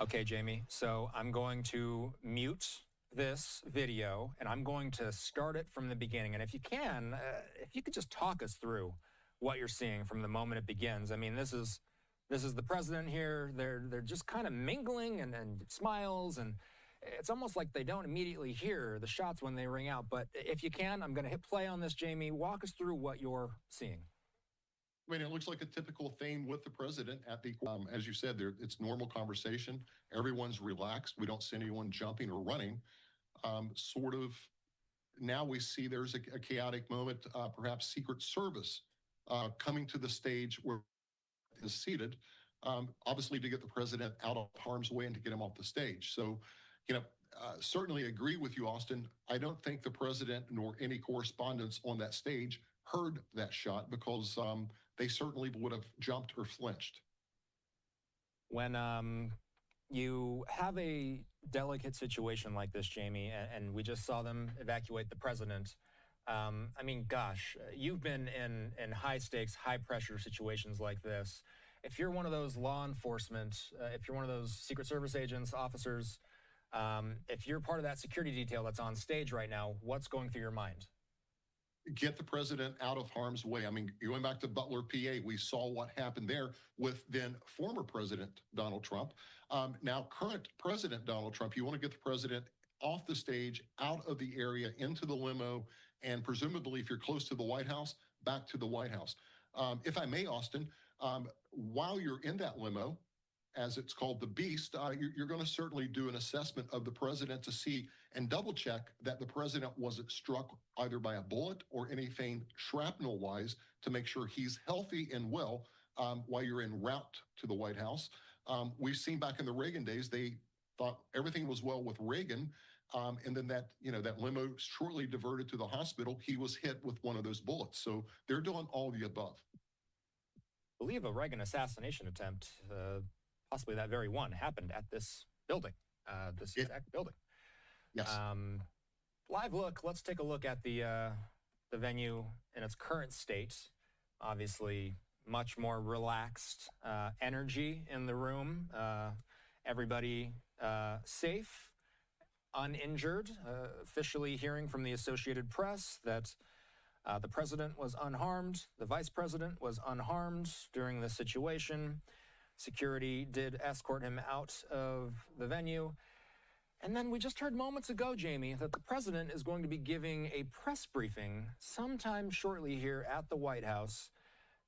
Okay, Jamie, so I'm going to mute this video and I'm going to start it from the beginning. And if you can, if you could just talk us through what you're seeing from the moment it begins. I mean, this is the president here. They're just kind of mingling and smiles, and it's almost like they don't immediately hear the shots when they ring out. But if you can, I'm going to hit play on this, Jamie. Walk us through what you're seeing. I mean, it looks like a typical thing with the president at the, as you said, it's normal conversation. Everyone's relaxed. We don't see anyone jumping or running. Sort of now we see there's a chaotic moment, perhaps Secret Service coming to the stage where is seated, obviously to get the president out of harm's way and to get him off the stage. So, certainly agree with you, Austin. I don't think the president nor any correspondents on that stage heard that shot because they certainly would have jumped or flinched. When you have a delicate situation like this, Jamie, and we just saw them evacuate the president, I mean, gosh, you've been in high stakes, high pressure situations like this. If you're one of those law enforcement, if you're one of those Secret Service agents, officers, if you're part of that security detail that's on stage right now, what's going through your mind? Get the president out of harm's way. I mean, going back to Butler, PA, we saw what happened there with then former President Donald Trump. Now, current President Donald Trump, you want to get the president off the stage, out of the area, into the limo, and presumably, if you're close to the White House, back to the White House. If I may, Austin, while you're in that limo, as it's called, the Beast, you're going to certainly do an assessment of the president to see and double check that the president wasn't struck either by a bullet or anything shrapnel-wise to make sure he's healthy and well while you're en route to the White House. We've seen back in the Reagan days, they thought everything was well with Reagan, and then that limo shortly diverted to the hospital. He was hit with one of those bullets. So they're doing all the above. I believe a Reagan assassination attempt, possibly that very one, happened at this building, this exact building. Yes. Live look. Let's take a look at the venue in its current state. Obviously, much more relaxed energy in the room. Everybody safe, uninjured. Officially hearing from the Associated Press that the president was unharmed. The vice president was unharmed during the situation. Security did escort him out of the venue. And then we just heard moments ago, Jamie, that the president is going to be giving a press briefing sometime shortly here at the White House.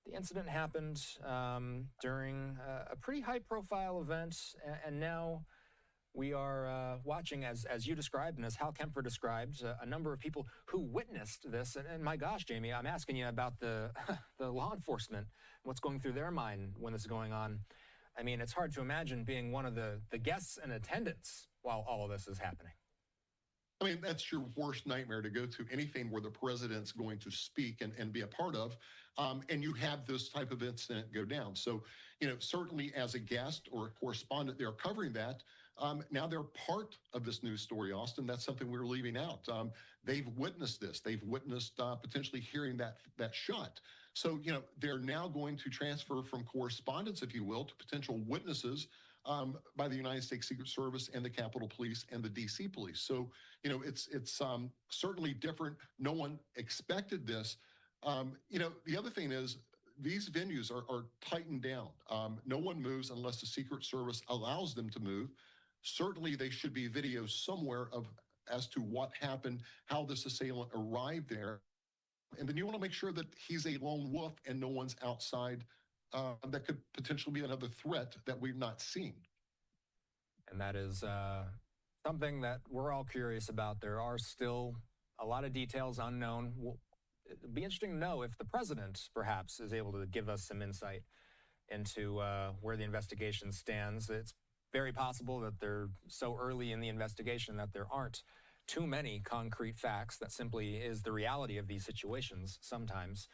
The incident happened during a pretty high-profile event, and now we are watching, as you described and as Hal Kempfer described, a number of people who witnessed this. And my gosh, Jamie, I'm asking you about the law enforcement, what's going through their mind when this is going on. I mean, it's hard to imagine being one of the guests in attendance while all of this is happening. I mean, that's your worst nightmare, to go to anything where the president's going to speak and be a part of, and you have this type of incident go down. So, certainly as a guest or a correspondent, they're covering that. Now they're part of this news story, Austin. That's something we're leaving out. They've witnessed this. They've witnessed potentially hearing that shot. So, they're now going to transfer from correspondents, if you will, to potential witnesses by the United States Secret Service and the Capitol Police and the D.C. Police. So, it's certainly different. No one expected this. The other thing is these venues are tightened down. No one moves unless the Secret Service allows them to move. Certainly, they should be videos somewhere as to what happened, how this assailant arrived there. And then you want to make sure that he's a lone wolf and no one's outside that could potentially be another threat that we've not seen. And that is something that we're all curious about. There are still a lot of details unknown. It'd be interesting to know if the president perhaps is able to give us some insight into where the investigation stands. It's very possible that they're so early in the investigation that there aren't too many concrete facts. That simply is the reality of these situations sometimes.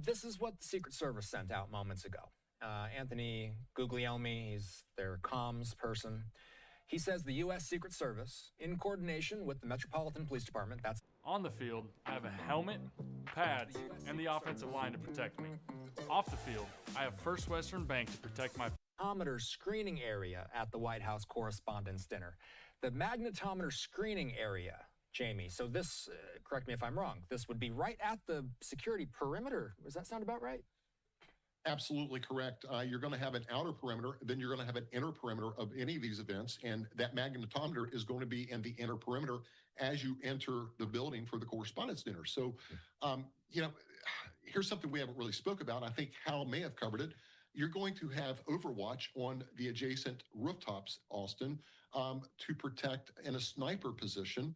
This is what the Secret Service sent out moments ago. Anthony Guglielmi, he's their comms person. He says the U.S. Secret Service, in coordination with the Metropolitan Police Department, that's on the field, I have a helmet, pads, and the offensive line to protect me. Off the field, I have First Western Bank to protect my magnetometer screening area at the White House Correspondents Dinner. The magnetometer screening area, Jamie, so this, correct me if I'm wrong, this would be right at the security perimeter. Does that sound about right? Absolutely correct. You're going to have an outer perimeter, then you're going to have an inner perimeter of any of these events, and that magnetometer is going to be in the inner perimeter as you enter the building for the Correspondents' Dinner. So, here's something we haven't really spoke about. I think Hal may have covered it. You're going to have overwatch on the adjacent rooftops, Austin, to protect in a sniper position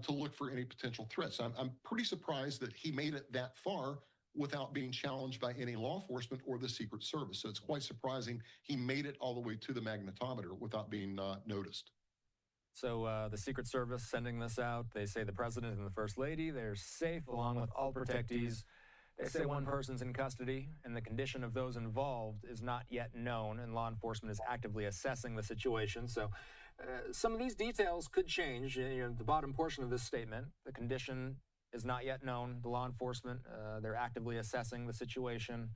to look for any potential threats. I'm pretty surprised that he made it that far without being challenged by any law enforcement or the Secret Service. So it's quite surprising he made it all the way to the magnetometer without being noticed. So the Secret Service sending this out, they say the President and the First Lady, they're safe along with all protectees. They say one person's in custody, and the condition of those involved is not yet known, and law enforcement is actively assessing the situation. So some of these details could change. The bottom portion of this statement, the condition is not yet known. The law enforcement, they're actively assessing the situation.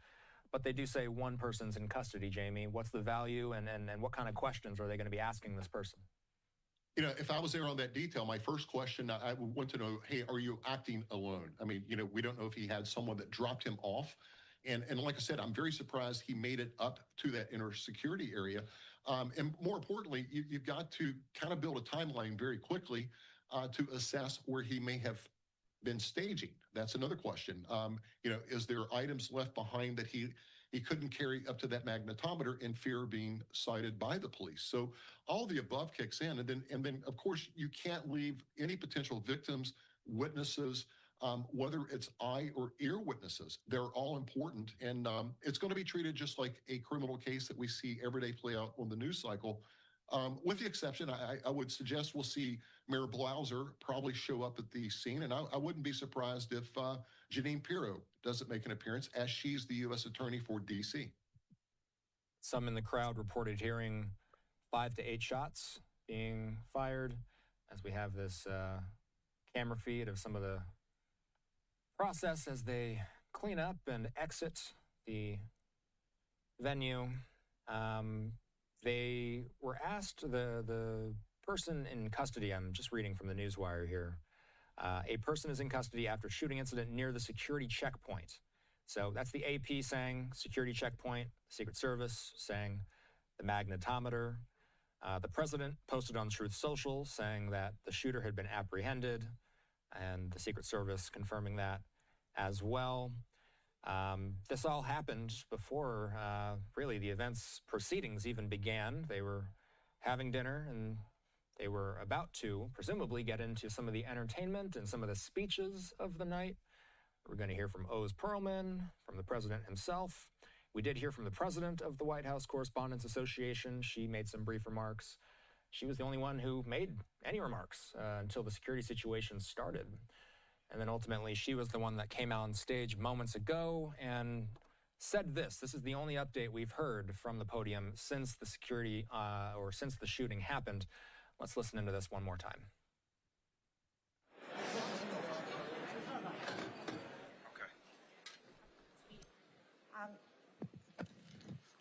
But they do say one person's in custody, Jamie. What's the value, and what kind of questions are they going to be asking this person? If I was there on that detail, my first question, I would want to know, hey, are you acting alone? I mean, we don't know if he had someone that dropped him off. And like I said, I'm very surprised he made it up to that inner security area. And more importantly, you've got to kind of build a timeline very quickly to assess where he may have been staging. That's another question. Is there items left behind that he couldn't carry up to that magnetometer in fear of being cited by the police? So all the above kicks in, and then of course you can't leave any potential victims, witnesses, whether it's eye or ear witnesses. They're all important, and it's going to be treated just like a criminal case that we see every day play out on the news cycle. With the exception, I would suggest we'll see Mayor Blauser probably show up at the scene, and I wouldn't be surprised if Jeanine Pirro doesn't make an appearance, as she's the U.S. Attorney for D.C. Some in the crowd reported hearing 5 to 8 shots being fired, as we have this camera feed of some of the process as they clean up and exit the venue. They were asked, the person in custody, I'm just reading from the Newswire here, a person is in custody after shooting incident near the security checkpoint. So that's the AP saying security checkpoint, Secret Service saying the magnetometer. The president posted on Truth Social saying that the shooter had been apprehended, and the Secret Service confirming that as well. This all happened before really the event's proceedings even began. They were having dinner, and they were about to presumably get into some of the entertainment and some of the speeches of the night. We're going to hear from Oz Perlman, from the president himself. We did hear from the president of the White House Correspondents Association. She made some brief remarks. She was the only one who made any remarks until the security situation started. And then ultimately, she was the one that came out on stage moments ago and said this. This is the only update we've heard from the podium since the security or since the shooting happened. Let's listen into this one more time.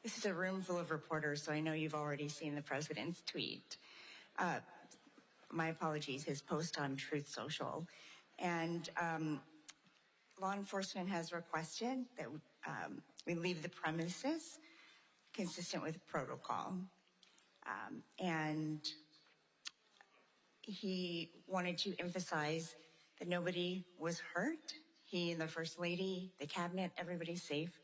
This is a room full of reporters, so I know you've already seen the president's tweet. My apologies, his post on Truth Social. And law enforcement has requested that we leave the premises consistent with protocol. And he wanted to emphasize that nobody was hurt. He and the First Lady, the cabinet, everybody's safe.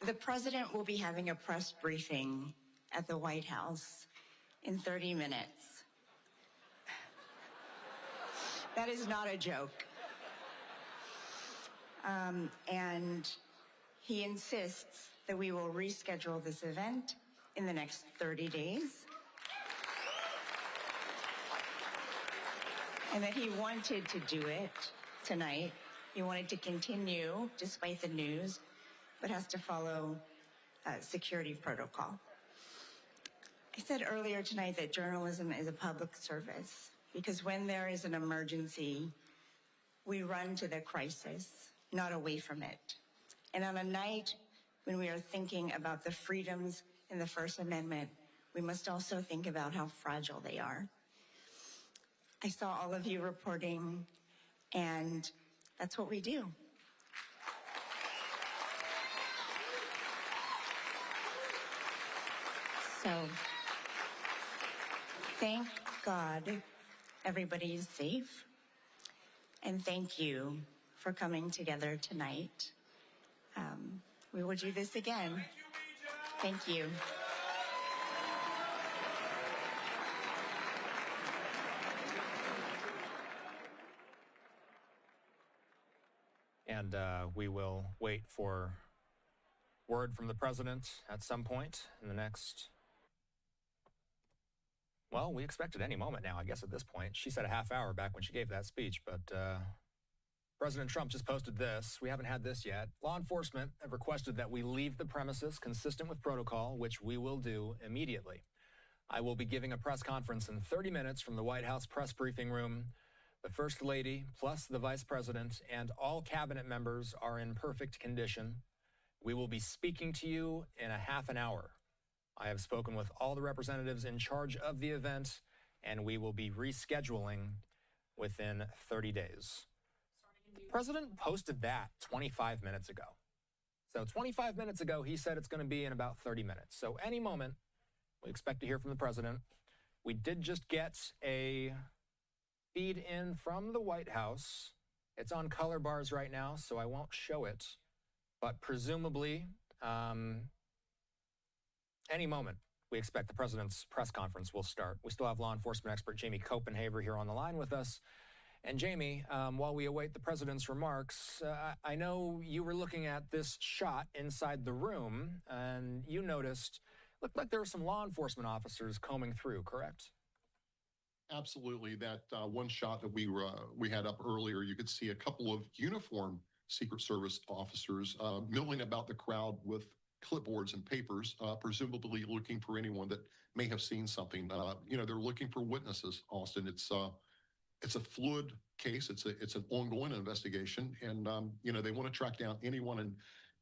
The president will be having a press briefing at the White House in 30 minutes. That is not a joke. And he insists that we will reschedule this event in the next 30 days. And that he wanted to do it tonight. He wanted to continue despite the news, but has to follow security protocol. I said earlier tonight that journalism is a public service because when there is an emergency, we run to the crisis, not away from it. And on a night when we are thinking about the freedoms in the First Amendment, we must also think about how fragile they are. I saw all of you reporting, and that's what we do. So, thank God everybody is safe. And thank you for coming together tonight. We will do this again. Thank you. And we will wait for word from the president at some point in the next, well, we expect it any moment now, I guess, at this point. She said a half hour back when she gave that speech, but President Trump just posted this. We haven't had this yet. Law enforcement have requested that we leave the premises consistent with protocol, which we will do immediately. I will be giving a press conference in 30 minutes from the White House press briefing room. The First Lady, plus the Vice President, and all cabinet members are in perfect condition. We will be speaking to you in a half an hour. I have spoken with all the representatives in charge of the event, and we will be rescheduling within 30 days. The president posted that 25 minutes ago. So 25 minutes ago, he said it's going to be in about 30 minutes. So any moment, we expect to hear from the president. We did just get a feed in from the White House. It's on color bars right now, so I won't show it. But presumably, any moment, we expect the president's press conference will start. We still have law enforcement expert Jamie Copenhaver here on the line with us. And Jamie, while we await the president's remarks, I know you were looking at this shot inside the room, and you noticed, looked like there were some law enforcement officers combing through, correct? Absolutely. That one shot that we had up earlier, you could see a couple of uniformed Secret Service officers milling about the crowd with clipboards and papers, presumably looking for anyone that may have seen something. They're looking for witnesses, Austin. It's a fluid case. It's an ongoing investigation, and they want to track down anyone and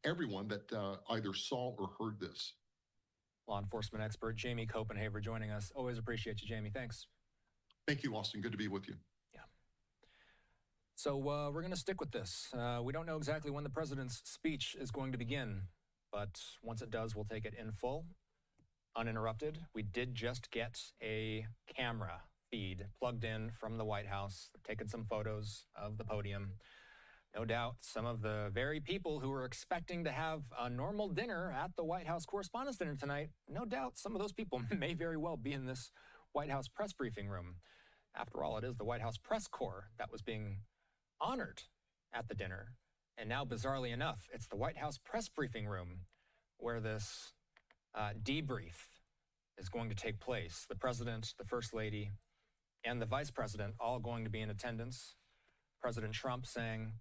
everyone that either saw or heard this. Law enforcement expert Jamie Copenhaver joining us. Always appreciate you, Jamie. Thanks. Thank you, Austin. Good to be with you. Yeah. So we're going to stick with this. We don't know exactly when the president's speech is going to begin, but once it does, we'll take it in full, uninterrupted. We did just get a camera feed plugged in from the White House, taking some photos of the podium. No doubt some of the very people who were expecting to have a normal dinner at the White House Correspondents Dinner tonight, no doubt some of those people may very well be in this White House press briefing room. After all, it is the White House press corps that was being honored at the dinner. And now, bizarrely enough, it's the White House press briefing room where this debrief is going to take place. The president, the first lady, and the vice president all going to be in attendance. President Trump saying,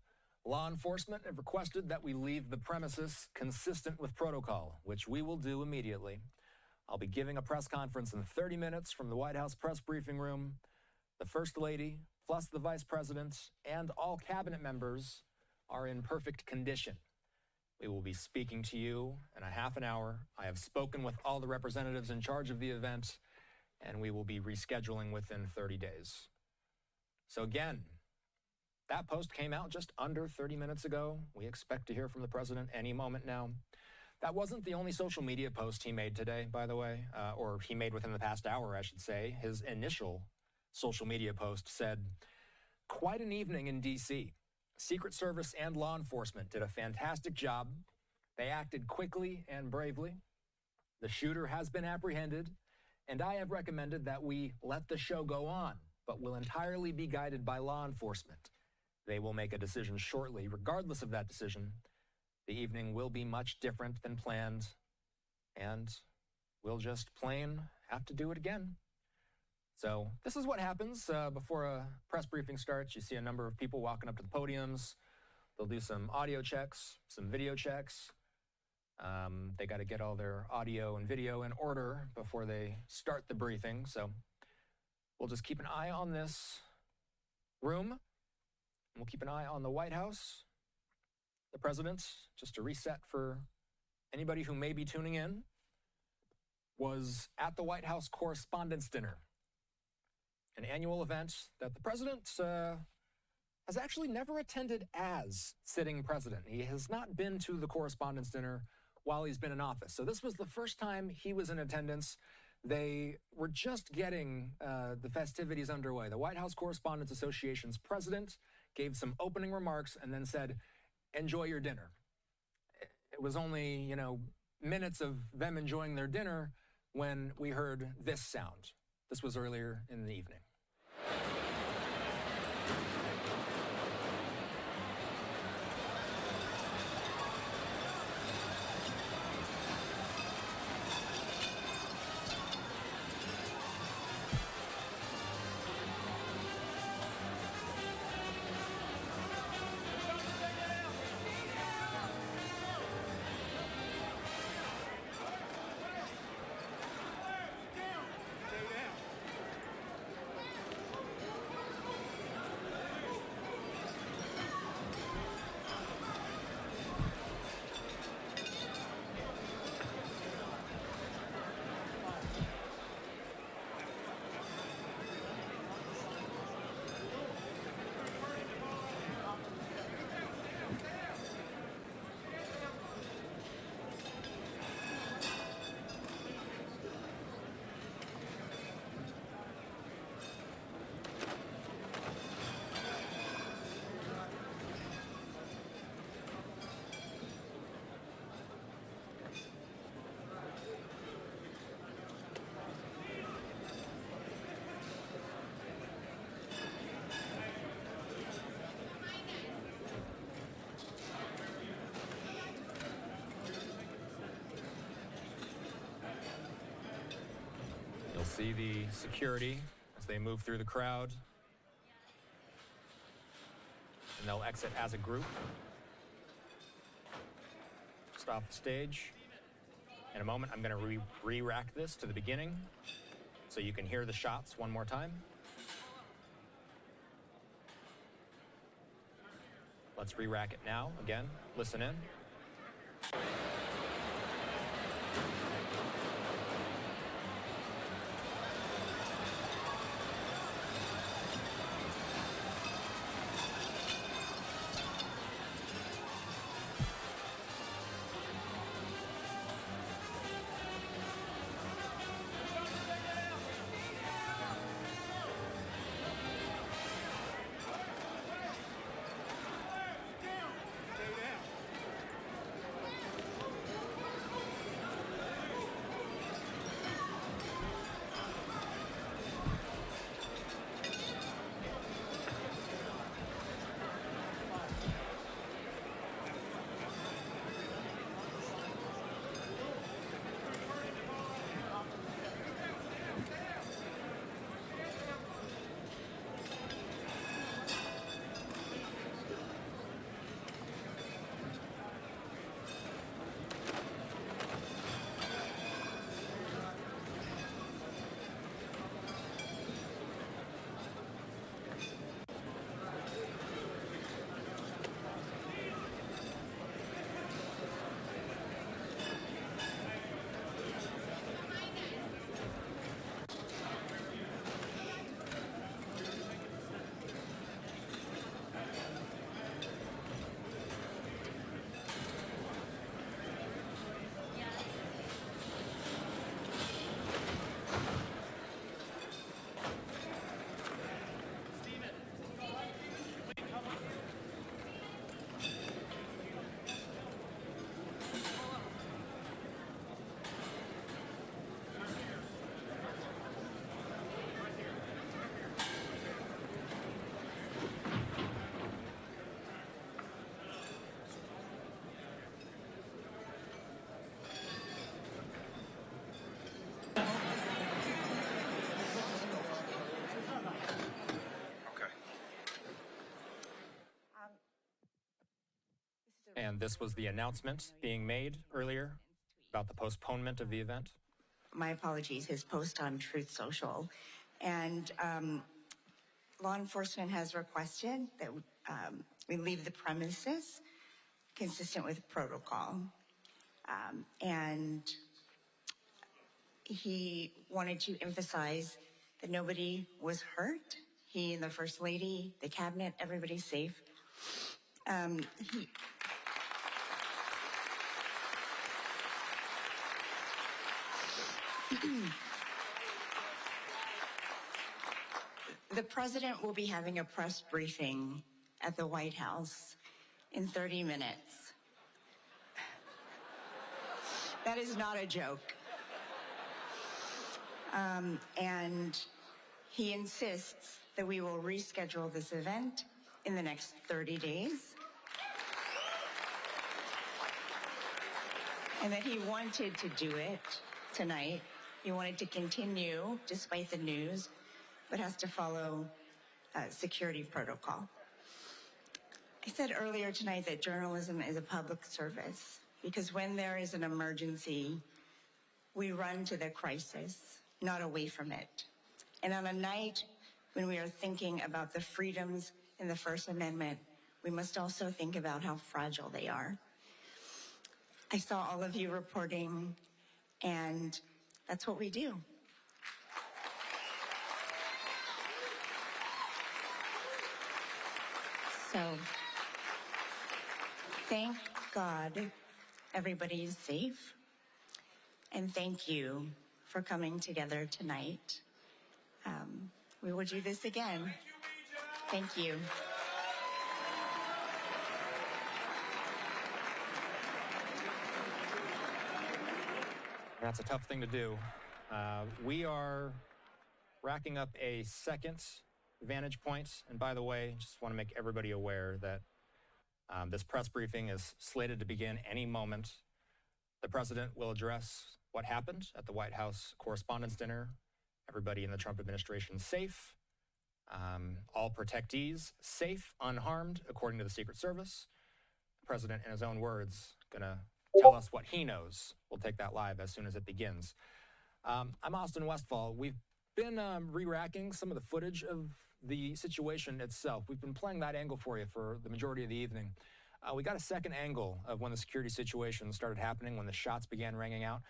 law enforcement have requested that we leave the premises consistent with protocol, which we will do immediately. I'll be giving a press conference in 30 minutes from the White House press briefing room. The First Lady, plus the Vice President, and all cabinet members are in perfect condition. We will be speaking to you in a half an hour. I have spoken with all the representatives in charge of the event, and we will be rescheduling within 30 days. So again, that post came out just under 30 minutes ago. We expect to hear from the president any moment now. That wasn't the only social media post he made today, by the way, or he made within the past hour, I should say. His initial social media post said, quite an evening in D.C. Secret Service and law enforcement did a fantastic job. They acted quickly and bravely. The shooter has been apprehended, and I have recommended that we let the show go on, but will entirely be guided by law enforcement. They will make a decision shortly. Regardless of that decision, the evening will be much different than planned, and we'll just plain have to do it again. So this is what happens before a press briefing starts. You see a number of people walking up to the podiums. They'll do some audio checks, some video checks. They got to get all their audio and video in order before they start the briefing. So we'll just keep an eye on this room. We'll keep an eye on the White House. The president, just to reset for anybody who may be tuning in, was at the White House Correspondents Dinner, an annual event that the president has actually never attended as sitting president. He has not been to the Correspondents' Dinner while he's been in office. So this was the first time he was in attendance. They were just getting the festivities underway. The White House Correspondents Association's president gave some opening remarks and then said, "Enjoy your dinner." It was only, minutes of them enjoying their dinner when we heard this sound. This was earlier in the evening. You'll see the security as they move through the crowd. And they'll exit as a group. Just off the stage. In a moment, I'm going to re-rack this to the beginning so you can hear the shots one more time. Let's re-rack it now. Again, listen in. and this was the announcement being made earlier about the postponement of the event. My apologies, his post on Truth Social. And law enforcement has requested that we leave the premises consistent with protocol. And he wanted to emphasize that nobody was hurt. He and the First Lady, the cabinet, everybody's safe. The president will be having a press briefing at the White House in 30 minutes. That is not a joke. And he insists that we will reschedule this event in the next 30 days. And that he wanted to do it tonight. He wanted to continue despite the news, but has to follow security protocol. I said earlier tonight that journalism is a public service because when there is an emergency, we run to the crisis, not away from it. And on a night when we are thinking about the freedoms in the First Amendment, we must also think about how fragile they are. I saw all of you reporting, and that's what we do. So, thank God everybody is safe. And thank you for coming together tonight. We will do this again. Thank you. That's a tough thing to do. We are racking up a second vantage point. And by the way, just want to make everybody aware that this press briefing is slated to begin any moment. The president will address what happened at the White House Correspondents Dinner. Everybody in the Trump administration safe. All protectees safe, unharmed, according to the Secret Service. The president, in his own words, gonna tell us what he knows. We'll take that live as soon as it begins. I'm Austin Westfall. We've been re-racking some of the footage of the situation itself. We've been playing that angle for you for the majority of the evening. We got a second angle of when the security situation started happening, when the shots began ringing out.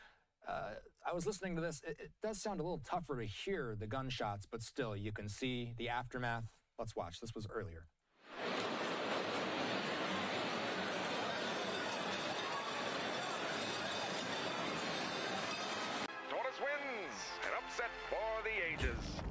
I was listening to this. It does sound a little tougher to hear the gunshots, but still, you can see the aftermath. Let's watch. This was earlier. Tortoise wins. An upset for the ages.